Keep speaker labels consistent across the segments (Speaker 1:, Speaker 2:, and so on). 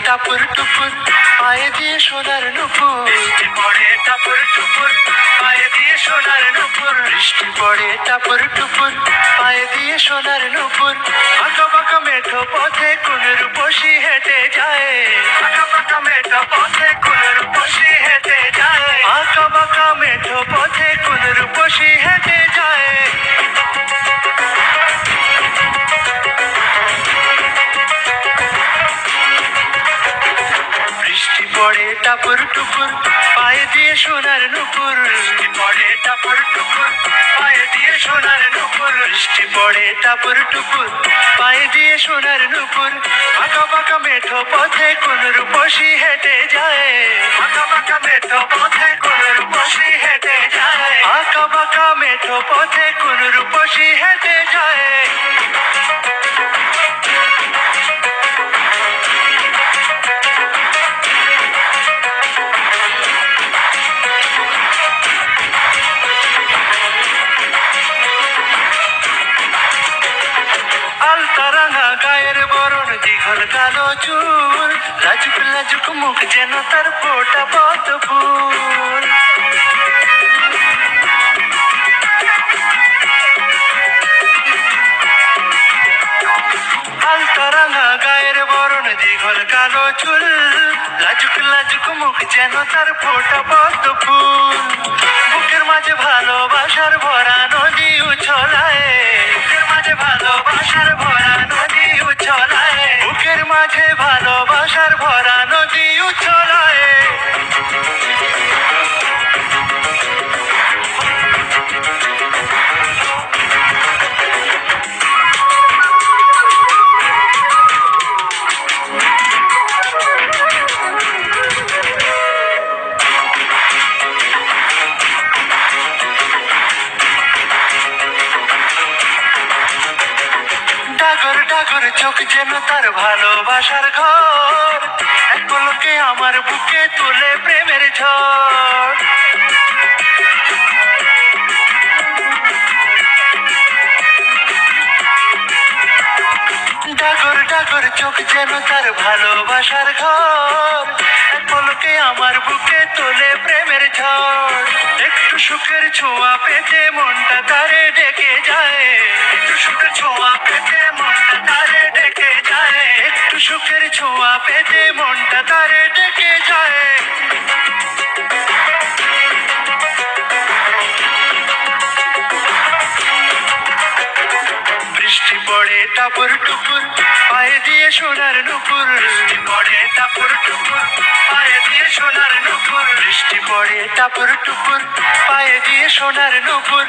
Speaker 1: টাপুর টুপুর পায়ে দিয়ে সোনার নুপুর,
Speaker 2: বৃষ্টি পড়ে টাপুর টুপুর পায়ে দিয়ে সোনার নুপুর,
Speaker 1: বৃষ্টি পড়ে টাপুর টুপুর পায়ে দিয়ে সোনার নুপুর।
Speaker 2: আঁকা বাঁকা মেঠো পথে কোন রূপসী হেঁটে যায়, আঁকা বাঁকা মেঠো পথে কোন রূপসী হেঁটে যায়,
Speaker 1: আঁকা বাঁকা মেঠো পথে কোন রূপসী হেঁটে যায়। বৃষ্টি পড়ে টাপুর টুপুর পায়ে দিয়ে সোনার নুপুর,
Speaker 2: বৃষ্টি পড়ে টাপুর টুপুর পায়ে দিয়ে সোনার নুপুর,
Speaker 1: বৃষ্টি পড়ে টাপুর টুপুর পায়ে দিয়ে সোনার নুপুর। আঁকা বাঁকা মেঠো পথে কোন রূপসী হেঁটে যায়,
Speaker 2: আঁকা বাঁকা মেঠো পথে কোন রূপসী হেঁটে যায়,
Speaker 1: আঁকা বাঁকা মেঠো পথে কোন রূপসী হেঁটে যায়। আলতারাঙা গায়ের বরণ, দীঘল কালো চুল, লাজুক লাজুক মুখ যেন তার ফোটা পদ্ম ফুল। আলতারাঙা গায়ের বরণ, দীঘল কালো চুল, লাজুক লাজুক মুখ যেন তার ফোটা পদ্ম ফুল। বুকের মাঝে ভালোবাসার ভরা নদী উছলায়,
Speaker 2: বুকের মাঝে ভালোবাসার ভরা নদী উছলায়,
Speaker 1: বুকের মাঝে ভালোবাসার ভরা নদী উছলায়। ডাগর ডাগর চোখ যেন তার ভালোবাসার ঘর, এক পলকে আমার বুকে তুলে প্রেমের ঝড়। ডাগর ডাগর চোখ যেন তার ভালোবাসার ঘর, এক পলকে আমার বুকে তোলে প্রেমের ঝড়। একটু সুখের ছোঁয়া পেতে মনটা তারে ডেকে যায়,
Speaker 2: একটু সুখের ছোঁয়া পেতে মনটা তারে ডেকে যায়,
Speaker 1: একটু সুখের ছোঁয়া পেতে মনটা তারে ডেকে যায়। বৃষ্টি পড়ে টাপুর টুপুর পায়ে দিয়ে সোনার নুপুর,
Speaker 2: বৃষ্টি পড়ে টাপুর টুপুর পায়ে দিয়ে সোনার নুপুর,
Speaker 1: বৃষ্টি পড়ে টাপুর টুপুর পায়ে দিয়ে সোনার নুপুর।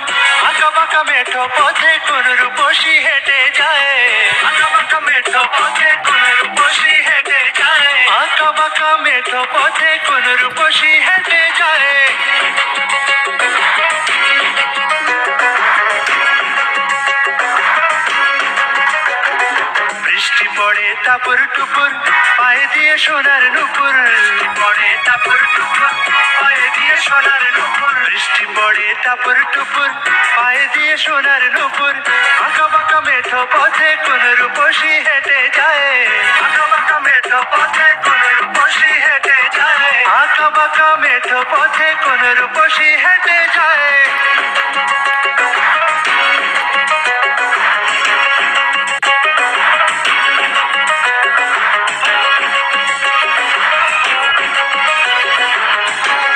Speaker 1: আঁকা বাঁকা মেঠো পথে কোন রূপসী হেঁটে যায়,
Speaker 2: আঁকা বাঁকা মেঠো পথে কোন রূপসী হেঁটে যায়,
Speaker 1: আঁকা বাঁকা মেঠো পথে কোন রূপসী হেঁটে যায়। বৃষ্টি পড়ে টাপুর টুপুর পায়ে দিয়ে সোনার নুপুর,
Speaker 2: পড়ে টাপুর টুপুর পায়ে দিয়ে সোনার নুপুর,
Speaker 1: বৃষ্টি পড়ে টাপুর টুপুর পায়ে দিয়ে সোনার নুপুর। আঁকা বাঁকা মেঠো পথে কোন রূপসী হেঁটে যায়,
Speaker 2: আঁকা বাঁকা মেঠো পথে কোন রূপসী হেঁটে যায়,
Speaker 1: আঁকা বাঁকা মেঠো পথে কোন রূপসী হেঁটে যায়।